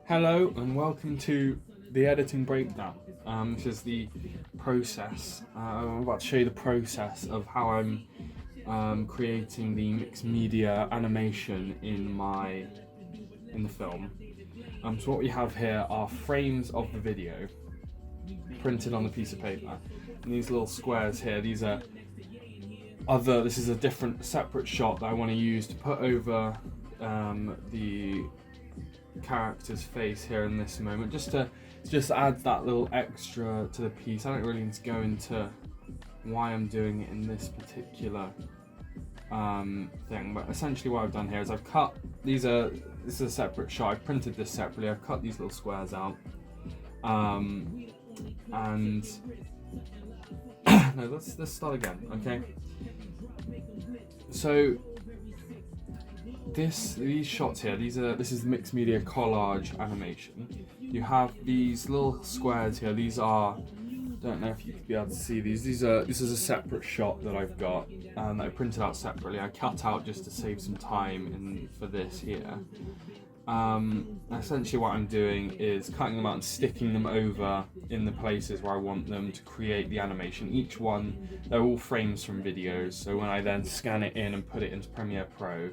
Hello and welcome to the editing breakdown. This is the process. I'm about to show you the process of how I'm creating the mixed media animation in the film. So what we have here are frames of the video printed on a piece of paper. And these little squares here, these are this is a different separate shot that I want to use to put over the character's face here in this moment, just add that little extra to the piece. I don't really need to go into why I'm doing it in this particular thing, but essentially what I've done here is I've cut this is a separate shot. I've printed this separately. I've cut these little squares out, and no, let's start again. Okay, so these shots here, this is mixed media collage animation. You have these little squares here. These are, don't know if you could be able to see these. This is a separate shot that I've got that I printed out separately. I cut out just to save some time for this here. Essentially what I'm doing is cutting them out and sticking them over in the places where I want them to create the animation. Each one, they're all frames from videos, so when I then scan it in and put it into Premiere Pro,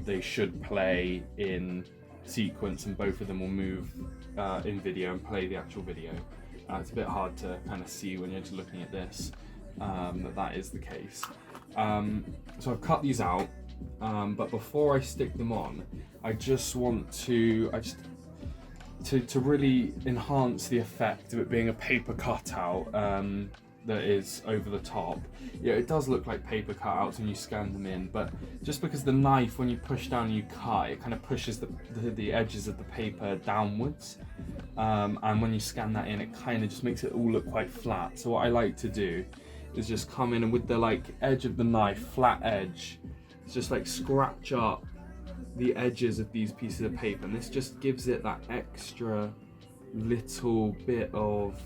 they should play in sequence and both of them will move in video and play the actual video. It's a bit hard to kind of see when you're just looking at this, that is the case. So I've cut these out, but before I stick them on, I just want to really enhance the effect of it being a paper cutout that is over the top. Yeah, it does look like paper cutouts when you scan them in, but just because the knife, when you push down and you cut, it kind of pushes the edges of the paper downwards, and when you scan that in, it kind of just makes it all look quite flat. So what I like to do is just come in and with the edge of the knife, flat edge, just scratch up the edges of these pieces of paper, and this just gives it that extra little bit of,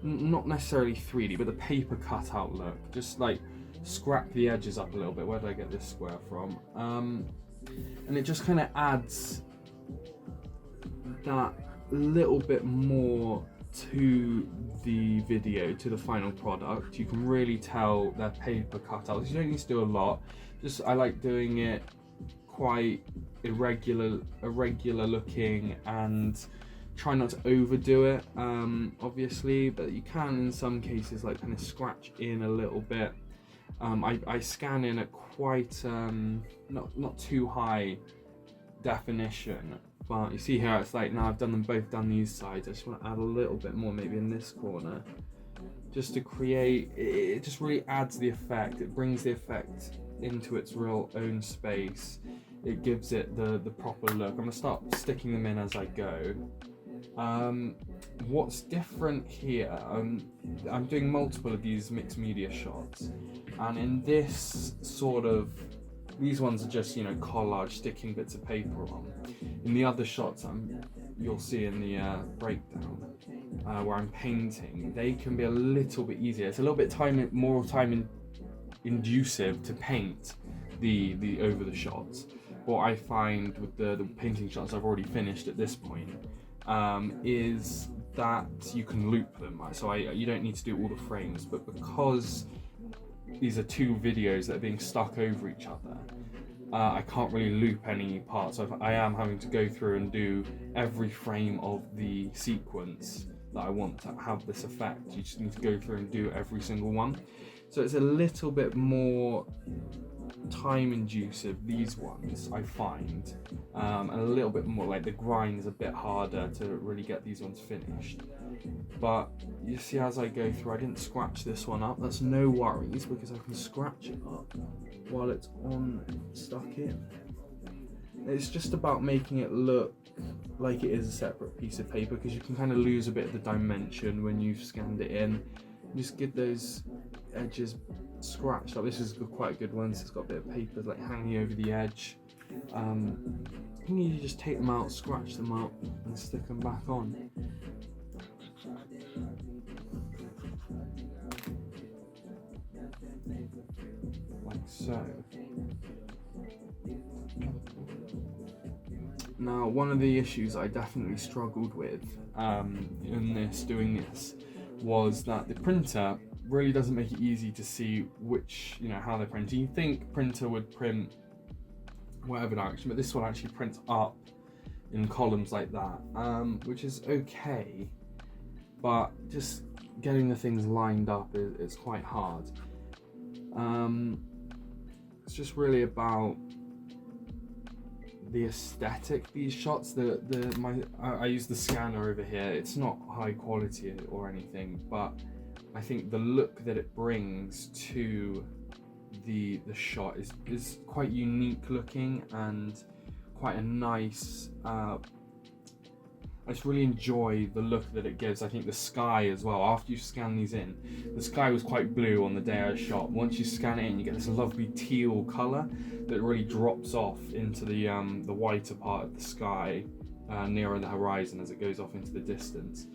not necessarily 3D, but the paper cutout look. Just scrap the edges up a little bit. Where did I get this square from? And it just kind of adds that little bit more to the video, to the final product. You can really tell they're paper cutouts. You don't need to do a lot. I like doing it quite irregular looking, and try not to overdo it, obviously, but you can in some cases kind of scratch in a little bit. I scan in at quite not too high definition, but you see here it's now I've done them both down these sides. I just want to add a little bit more maybe in this corner, just to create it. Just really adds the effect. It brings the effect into its real own space. It gives it the proper look. I'm gonna start sticking them in as I go. What's different here, I'm doing multiple of these mixed media shots, and in this these ones are just collage, sticking bits of paper on. In the other shots you'll see in the breakdown where I'm painting, they can be a little bit easier. It's a little bit more time inducive to paint the over the shots. What I find with the painting shots I've already finished at this point is that you can loop them. So you don't need to do all the frames, but because these are two videos that are being stuck over each other, I can't really loop any parts. So I am having to go through and do every frame of the sequence that I want to have this effect. You just need to go through and do every single one. So it's a little bit more time inducive, these ones, I find, and a little bit more the grind is a bit harder to really get these ones finished. But you see, as I go through, I didn't scratch this one up. That's no worries, because I can scratch it up while it's stuck in. It's just about making it look like it is a separate piece of paper, because you can kind of lose a bit of the dimension when you've scanned it in. Just get those edges scratched up. This is quite a good one. So it's got a bit of paper hanging over the edge. You need to just take them out, scratch them up, and stick them back on. Like so. Now, one of the issues I definitely struggled with doing this was that the printer really doesn't make it easy to see how they're printing. You'd think printer would print whatever direction, but this one actually prints up in columns like that, which is okay, but just getting the things lined up is quite hard. It's just really about the aesthetic of these shots. I use the scanner over here. It's not high quality or anything, but I think the look that it brings to the shot is quite unique looking and quite a nice. I just really enjoy the look that it gives. I think the sky as well, after you scan these in, the sky was quite blue on the day I shot. Once you scan it in, you get this lovely teal colour that really drops off into the whiter part of the sky nearer the horizon as it goes off into the distance.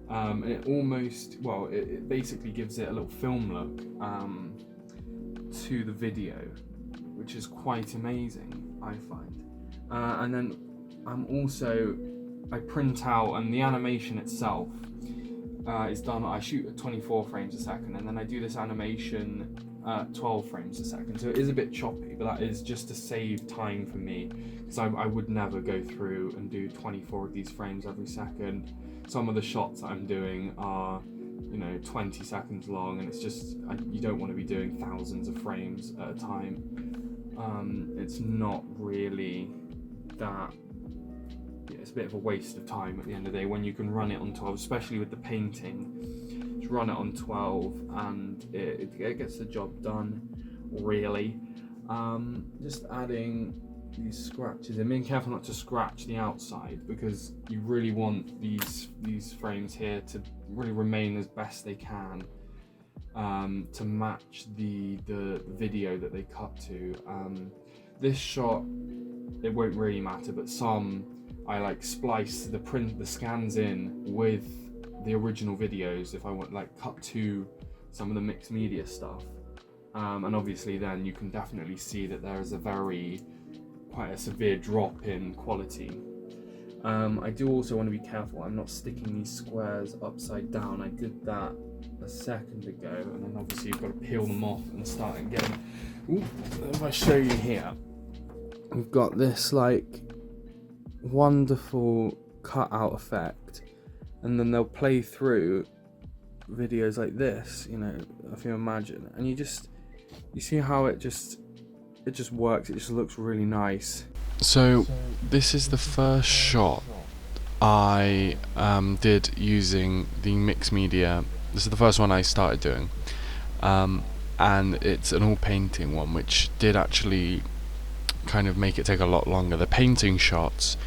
And it basically gives it a little film look to the video, which is quite amazing, I find. And then I print out, and the animation itself is done. I shoot at 24 frames a second, and then I do this animation at 12 frames a second. So it is a bit choppy, but that is just to save time for me, because I would never go through and do 24 of these frames every second. Some of the shots that I'm doing are 20 seconds long, and it's just you don't want to be doing thousands of frames at a time. It's not really that. It's a bit of a waste of time at the end of the day when you can run it on 12, especially with the painting. Just run it on 12 and it gets the job done, really. Just adding these scratches and being careful not to scratch the outside, because you really want these frames here to really remain as best they can to match the video that they cut to. This shot, it won't really matter, but I splice the scans in with the original videos if I want cut to some of the mixed media stuff, and obviously then you can definitely see that there is quite a severe drop in quality. I do also want to be careful I'm not sticking these squares upside down. I did that a second ago, and then obviously you've got to peel them off and start again. If I show you here, we've got this wonderful cutout effect, and then they'll play through videos like this, if you imagine, and you see how it just works. It just looks really nice. So this is the first shot I did using the mixed media. This is the first one I started doing, and it's an all painting one, which did actually kind of make it take a lot longer. The painting shots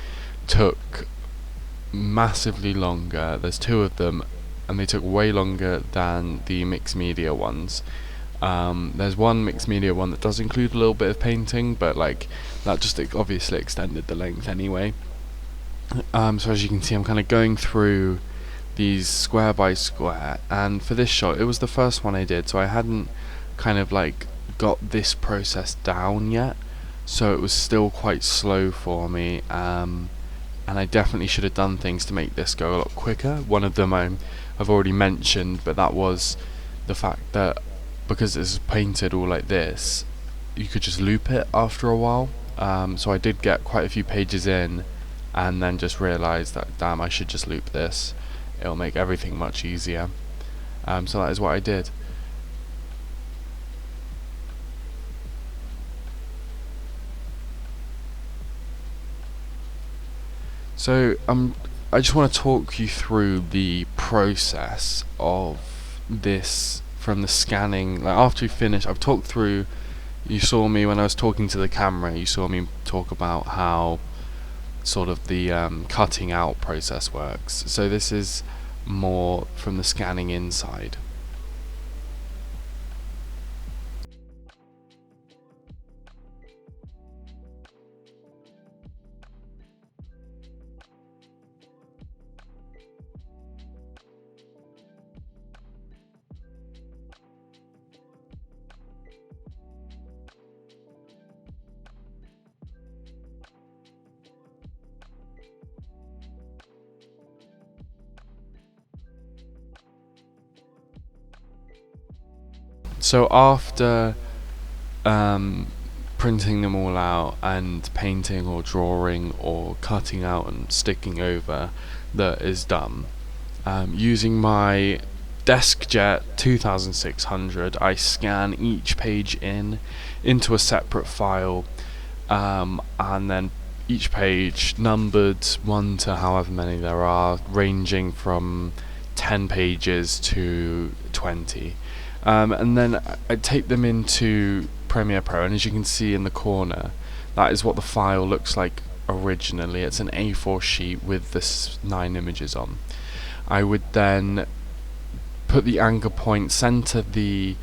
took massively longer. There's 2 of them, and they took way longer than the mixed media ones. There's one mixed media one that does include a little bit of painting, but that just obviously extended the length anyway. So as you can see, I'm kind of going through these square by square, and for this shot, it was the first one I did, so I hadn't kind of got this process down yet, so it was still quite slow for me, and I definitely should have done things to make this go a lot quicker. One of them I've already mentioned, but that was the fact that because it's painted all like this, you could just loop it after a while. So I did get quite a few pages in, and then just realised that, damn, I should just loop this. It'll make everything much easier. So that is what I did. So I just want to talk you through the process of this from the scanning. After we finish, I've talked through. You saw me when I was talking to the camera. You saw me talk about how sort of the cutting out process works. So this is more from the scanning inside. So after printing them all out and painting or drawing or cutting out and sticking over that is done, using my DeskJet 2600, I scan each page into a separate file, and then each page numbered 1 to however many there are, ranging from 10 pages to 20. And then I take them into Premiere Pro, and as you can see in the corner, that is what the file looks like originally. It's an A4 sheet with the 9 images on. I would then put the anchor point, center the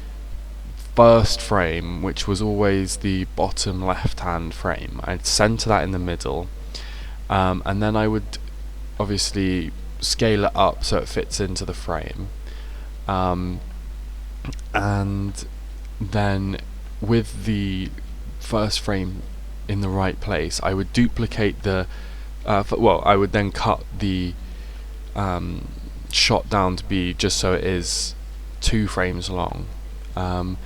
first frame, which was always the bottom left hand frame. I'd center that in the middle, and then I would obviously scale it up so it fits into the frame, and then with the first frame in the right place, I would duplicate the I would then cut the shot down to be just so it is 2 frames long, and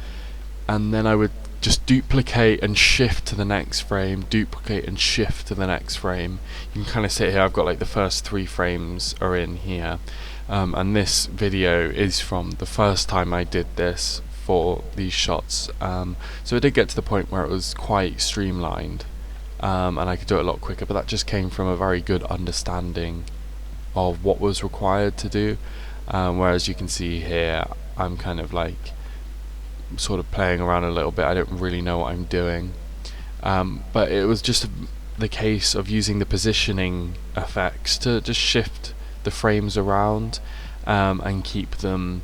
then I would just duplicate and shift to the next frame, duplicate and shift to the next frame. You can kind of see here I've got like the first 3 frames are in here, and this video is from the first time I did this for these shots, so it did get to the point where it was quite streamlined, and I could do it a lot quicker, but that just came from a very good understanding of what was required to do, whereas you can see here I'm kind of like sort of playing around a little bit. I don't really know what I'm doing, but it was just the case of using the positioning effects to just shift the frames around, and keep them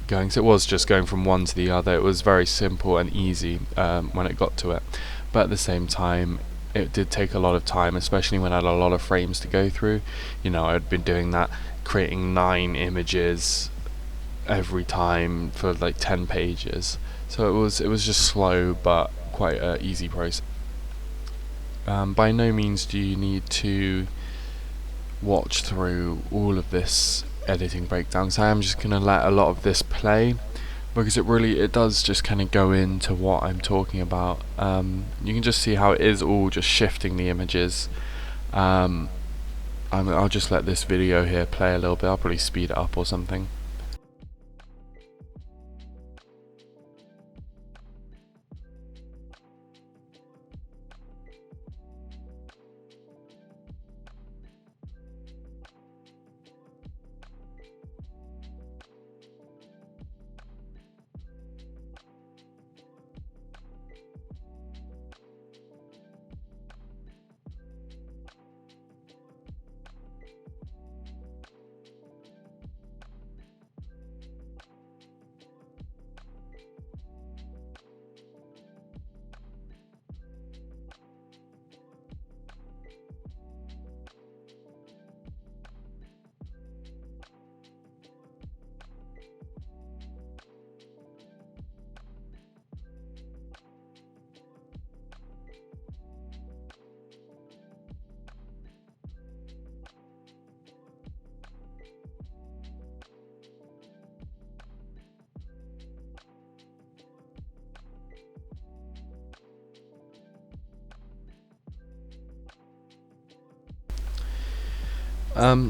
going. So it was just going from one to the other. It was very simple and easy when it got to it, but at the same time it did take a lot of time, especially when I had a lot of frames to go through. You know, I'd been doing that, creating 9 images every time for like 10 pages, so it was just slow but quite an easy process. By no means do you need to watch through all of this editing breakdown, so I am just going to let a lot of this play, because it does just kind of go into what I'm talking about. You can just see how it is all just shifting the images. I'll just let this video here play a little bit. I'll probably speed it up or something.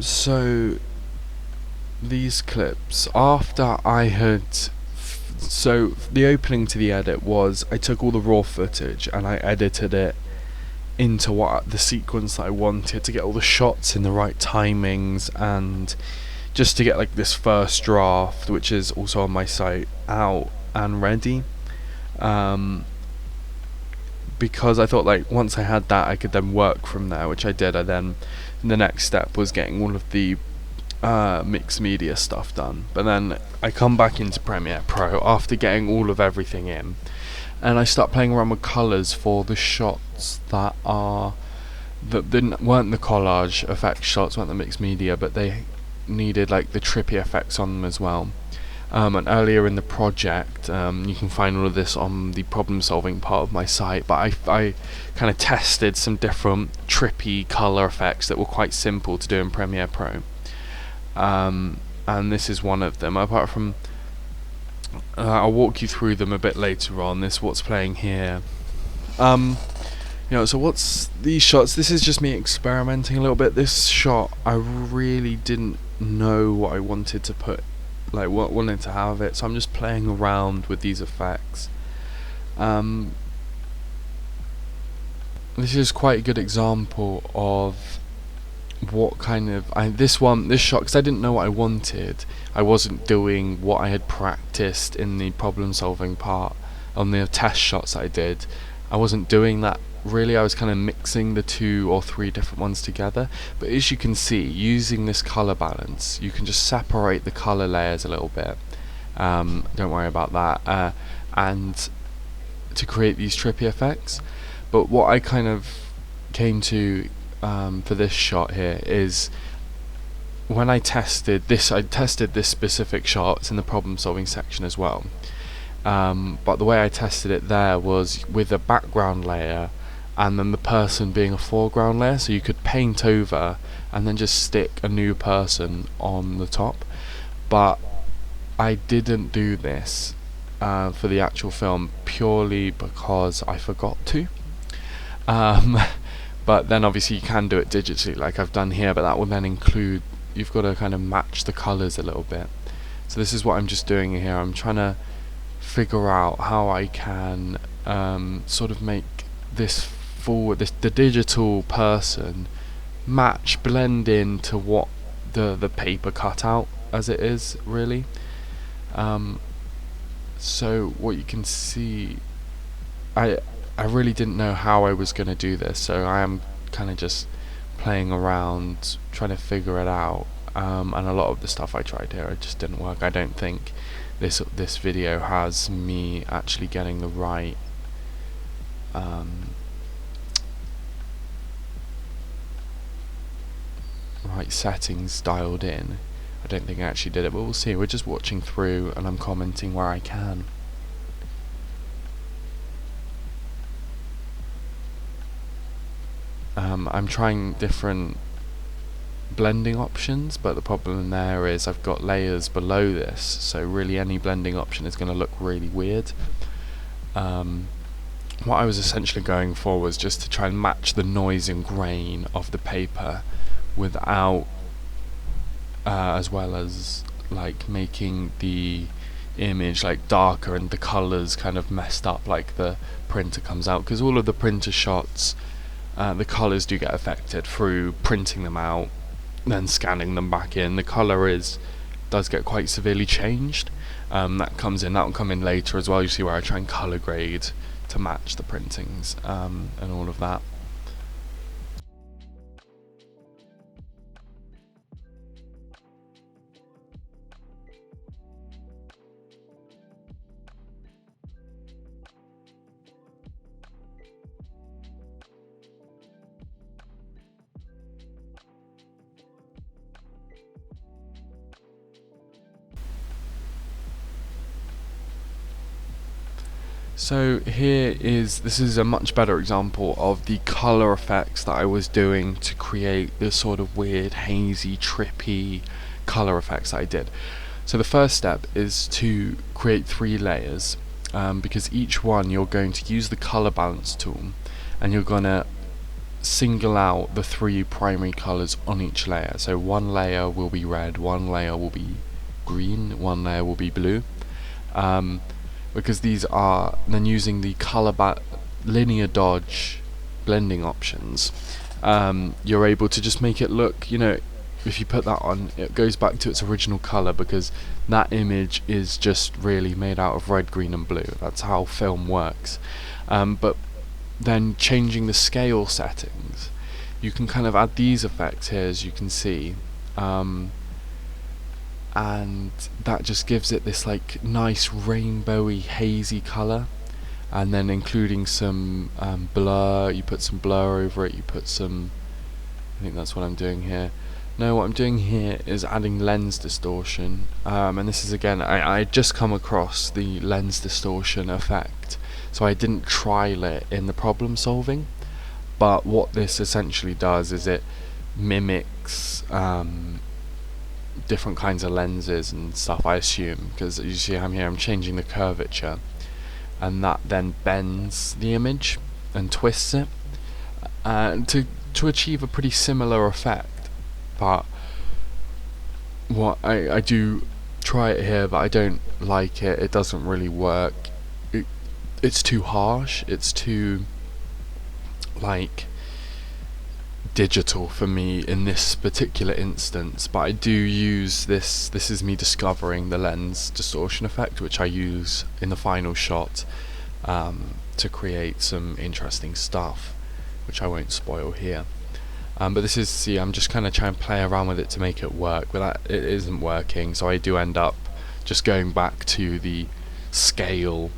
So these clips, after I had so the opening to the edit was I took all the raw footage and I edited it into what the sequence that I wanted, to get all the shots in the right timings, and just to get like this first draft, which is also on my site, out and ready, because I thought like once I had that I could then work from there, which I did. The next step was getting all of the mixed media stuff done, but then I come back into Premiere Pro after getting all of everything in, and I start playing around with colours for the shots that weren't the collage effect shots, weren't the mixed media, but they needed like the trippy effects on them as well. And earlier in the project, you can find all of this on the problem solving part of my site, but I kind of tested some different trippy colour effects that were quite simple to do in Premiere Pro, and this is one of them. Apart from I'll walk you through them a bit later on. This what's playing here. So what's these shots? This is just me experimenting a little bit. This shot, I really didn't know what I wanted to put, like what wanted to have it. So I'm just playing around with these effects. This is quite a good example of what kind of this shot, because I didn't know what I wanted. I wasn't doing what I had practiced in the problem solving part on the test shots that I did. I wasn't doing that really. I was kind of mixing the 2 or 3 different ones together. But as you can see, using this color balance, you can just separate the color layers a little bit. Don't worry about that. And to create these trippy effects. But what I kind of came to for this shot here is when I tested this specific shot. It's in the problem solving section as well. But the way I tested it there was with a background layer and then the person being a foreground layer, so you could paint over and then just stick a new person on the top. But I didn't do this for the actual film purely because I forgot to. But then obviously you can do it digitally like I've done here, but that will then include, you've got to kind of match the colours a little bit. So this is what I'm just doing here. I'm trying to figure out how I can sort of make this the digital person blend into what the paper cut out as it is really. So what you can see, I really didn't know how I was going to do this, so I am kind of just playing around trying to figure it out, and a lot of the stuff I tried here, it just didn't work. I don't think this video has me actually getting the right right settings dialed in. I don't think I actually did it, but we'll see. We're just watching through and I'm commenting where I can. I'm trying different blending options, but the problem there is I've got layers below this, so really any blending option is going to look really weird. What I was essentially going for was just to try and match the noise and grain of the paper without as well as like making the image like darker and the colors kind of messed up like the printer comes out, because all of the printer shots the colors do get affected through printing them out then scanning them back in. The color does get quite severely changed. That will come in later as well. You see where I try and color grade to match the printings and all of that. So this is a much better example of the color effects that I was doing to create this sort of weird, hazy, trippy color effects that I did. So the first step is to create 3 layers, because each one you're going to use the color balance tool and you're going to single out the 3 primary colors on each layer. So one layer will be red, one layer will be green, one layer will be blue. Because these are then using the color linear dodge blending options, you're able to just make it look, if you put that on, it goes back to its original color, because that image is just really made out of red, green and blue. That's how film works. But then changing the scale settings, you can kind of add these effects here, as you can see, and that just gives it this like nice rainbowy hazy color. And then including some blur, you put some blur over it, you put some, I think that's what I'm doing here. No, what I'm doing here is adding lens distortion, and this is again, I just come across the lens distortion effect, so I didn't trial it in the problem solving, but what this essentially does is it mimics different kinds of lenses and stuff, I assume, because you see I'm changing the curvature, and that then bends the image and twists it to achieve a pretty similar effect. But what I do try it here, but I don't like it. It doesn't really work. It's too harsh. It's too like digital for me in this particular instance. But I do use this. This is me discovering the lens distortion effect, which I use in the final shot to create some interesting stuff, which I won't spoil here. But this is, see, I'm just kind of trying to play around with it to make it work, but it isn't working, so I do end up just going back to the scale,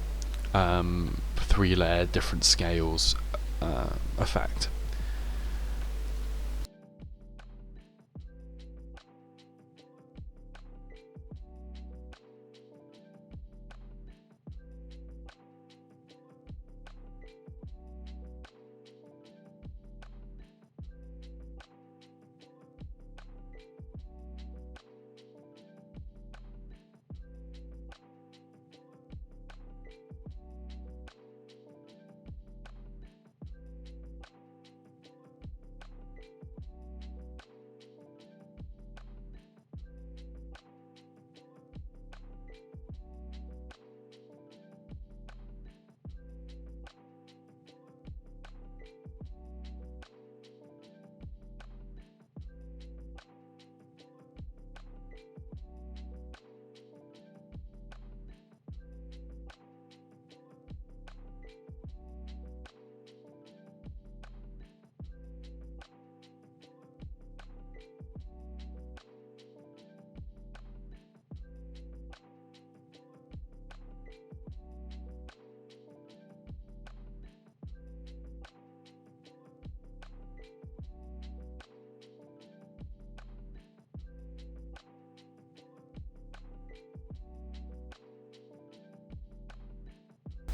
3-layer different scales effect.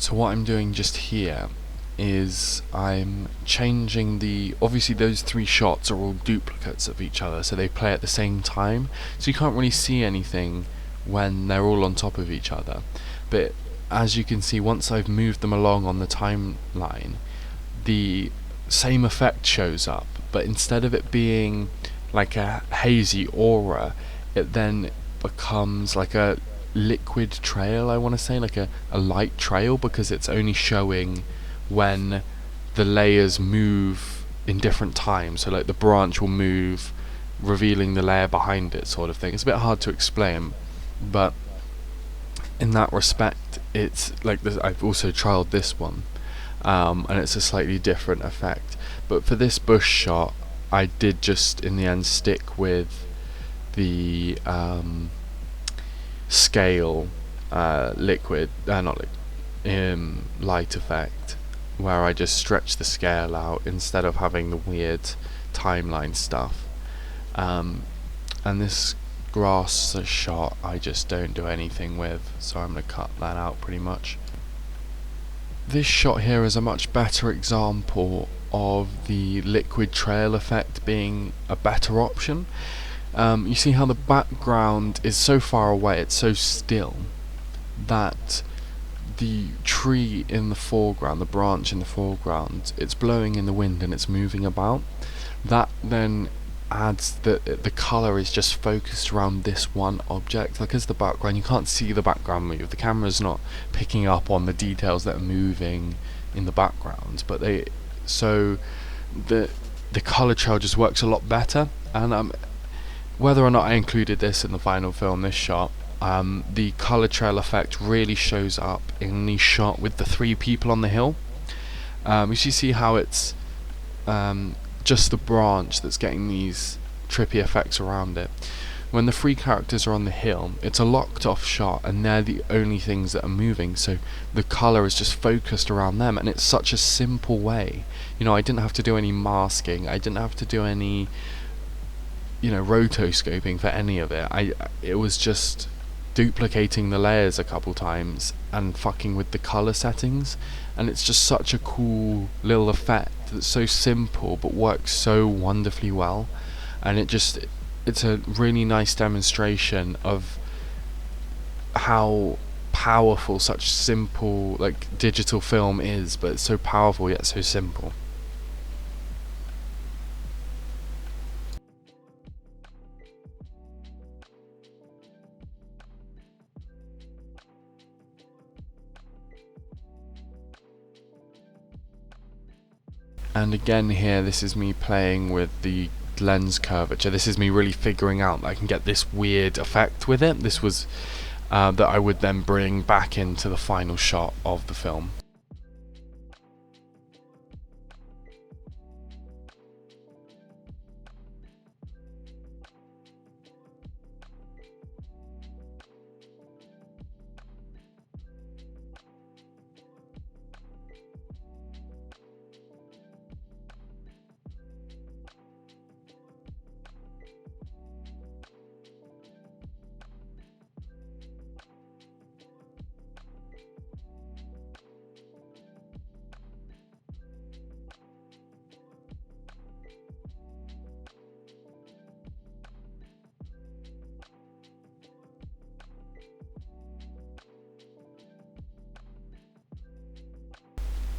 So what I'm doing just here is I'm changing obviously those 3 shots are all duplicates of each other, so they play at the same time, so you can't really see anything when they're all on top of each other. But as you can see, once I've moved them along on the timeline, the same effect shows up, but instead of it being like a hazy aura, it then becomes like a liquid trail, I want to say, like a light trail, because it's only showing when the layers move in different times. So like the branch will move, revealing the layer behind it, sort of thing. It's a bit hard to explain, but in that respect it's like this. I've also trialed this one, and it's a slightly different effect. But for this bush shot, I did just in the end stick with the scale light effect, where I just stretch the scale out instead of having the weird timeline stuff. And this grass shot I just don't do anything with, so I'm going to cut that out pretty much. This shot here is a much better example of the liquid trail effect being a better option. You see how the background is so far away, it's so still, that the tree in the foreground, the branch in the foreground, it's blowing in the wind and it's moving about. That then adds that the colour is just focused around this one object. Like as the background, you can't see the background move, the camera's not picking up on the details that are moving in the background, but the colour trail just works a lot better. And whether or not I included this in the final film, this shot, the colour trail effect really shows up in the shot with the 3 people on the hill. You see how it's just the branch that's getting these trippy effects around it. When the 3 characters are on the hill, it's a locked off shot and they're the only things that are moving, so the colour is just focused around them, and it's such a simple way. You know, I didn't have to do any masking, I didn't have to do any, you know, rotoscoping for any of it. It was just duplicating the layers a couple times and fucking with the colour settings, and it's just such a cool little effect that's so simple but works so wonderfully well. And it it's a really nice demonstration of how powerful such simple like digital film is, but it's so powerful yet so simple. And again here, this is me playing with the lens curvature. This is me really figuring out that I can get this weird effect with it. This was that I would then bring back into the final shot of the film.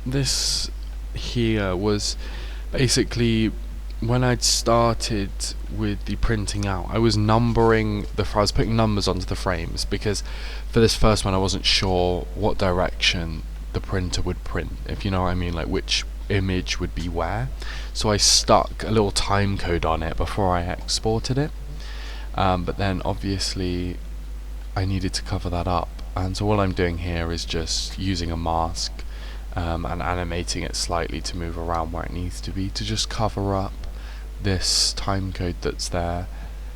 This here was basically when I'd started with the printing out. I was numbering I was putting numbers onto the frames because for this first one I wasn't sure what direction the printer would print, if you know what I mean, like which image would be where. So I stuck a little time code on it before I exported it, but then obviously I needed to cover that up, and so what I'm doing here is just using a mask and animating it slightly to move around where it needs to be to just cover up this time code that's there.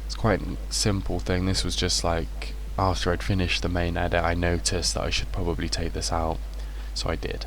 It's quite a simple thing. This was just like after I'd finished the main edit I noticed that I should probably take this out, so I did.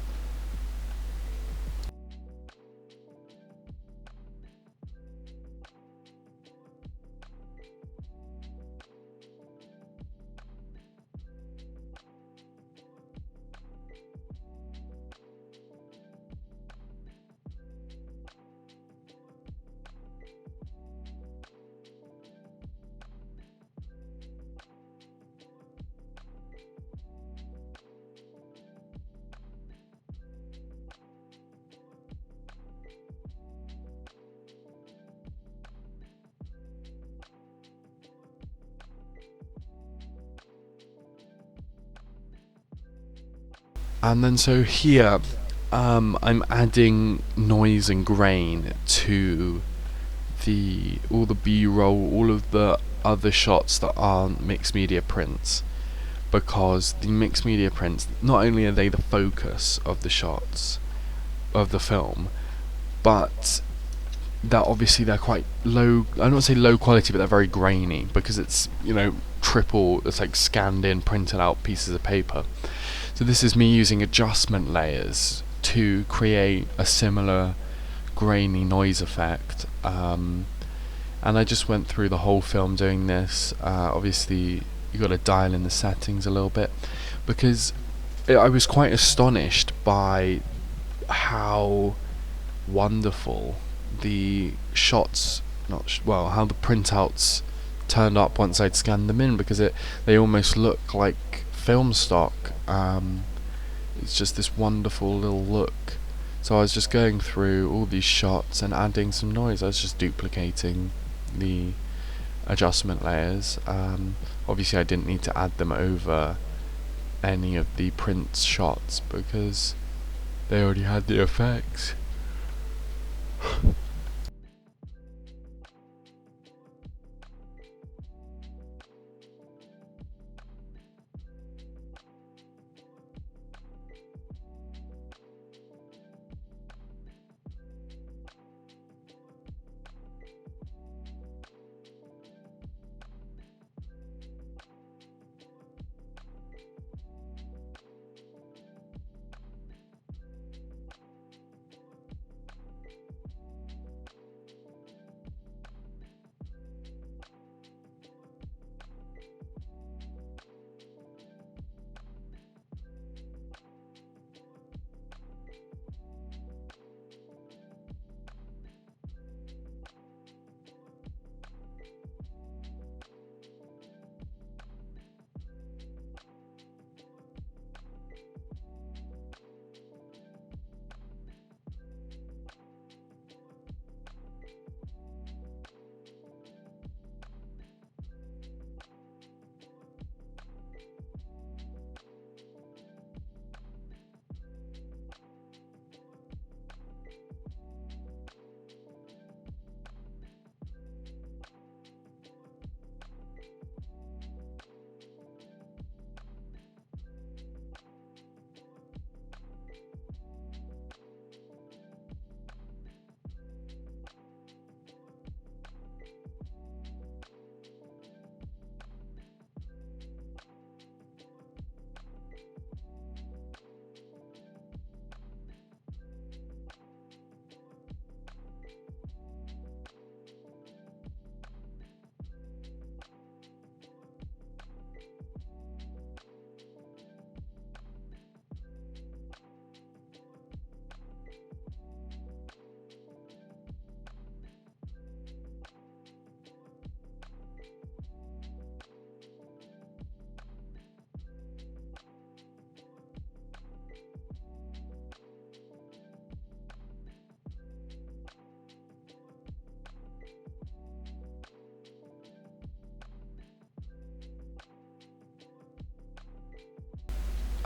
And then so here I'm adding noise and grain to all the B-roll, all of the other shots that aren't mixed media prints, because the mixed media prints, not only are they the focus of the shots of the film, but that obviously they're quite low, I don't want to say low quality, but they're very grainy because it's, you know, it's like scanned in, printed out pieces of paper. So this is me using adjustment layers to create a similar grainy noise effect, and I just went through the whole film doing this. Obviously you got to dial in the settings a little bit because I was quite astonished by how wonderful the shots, how the printouts turned up once I'd scanned them in, because they almost look like film stock. It's just this wonderful little look. So I was just going through all these shots and adding some noise. I was just duplicating the adjustment layers. Obviously I didn't need to add them over any of the print shots because they already had the effects.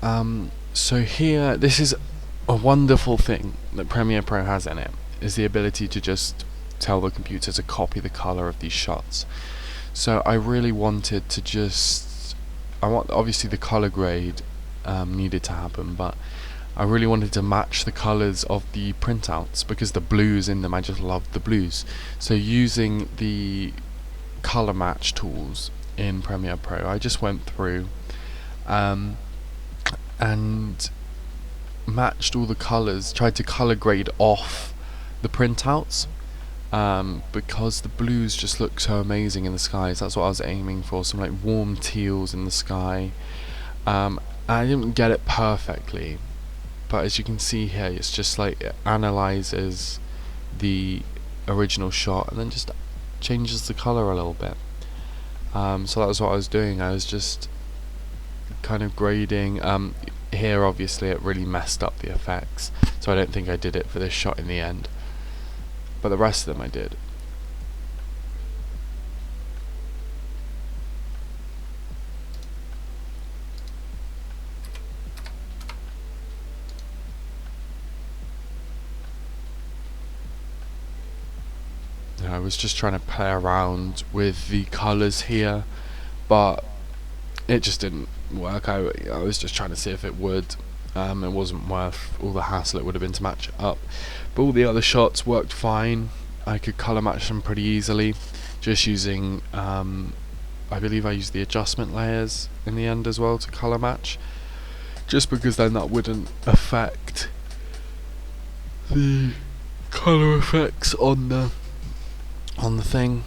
So here, this is a wonderful thing that Premiere Pro has in it, is the ability to just tell the computer to copy the color of these shots. So I really wanted to just, obviously the color grade needed to happen, but I really wanted to match the colors of the printouts because the blues in them, I just loved the blues. So using the color match tools in Premiere Pro, I just went through and matched all the colors, tried to color grade off the printouts because the blues just look so amazing in the skies. That's what I was aiming for, some like warm teals in the sky. I didn't get it perfectly, but as you can see here, it's just like it analyzes the original shot and then just changes the color a little bit. So that was what I was doing. I was just kind of grading. Here obviously it really messed up the effects, so I don't think I did it for this shot in the end, but the rest of them I did. I was just trying to play around with the colours here, but it just didn't work. I was just trying to see if it would. It wasn't worth all the hassle it would have been to match it up. But all the other shots worked fine. I could colour match them pretty easily, just using, I believe I used the adjustment layers in the end as well to colour match, just because then that wouldn't affect the colour effects on the thing.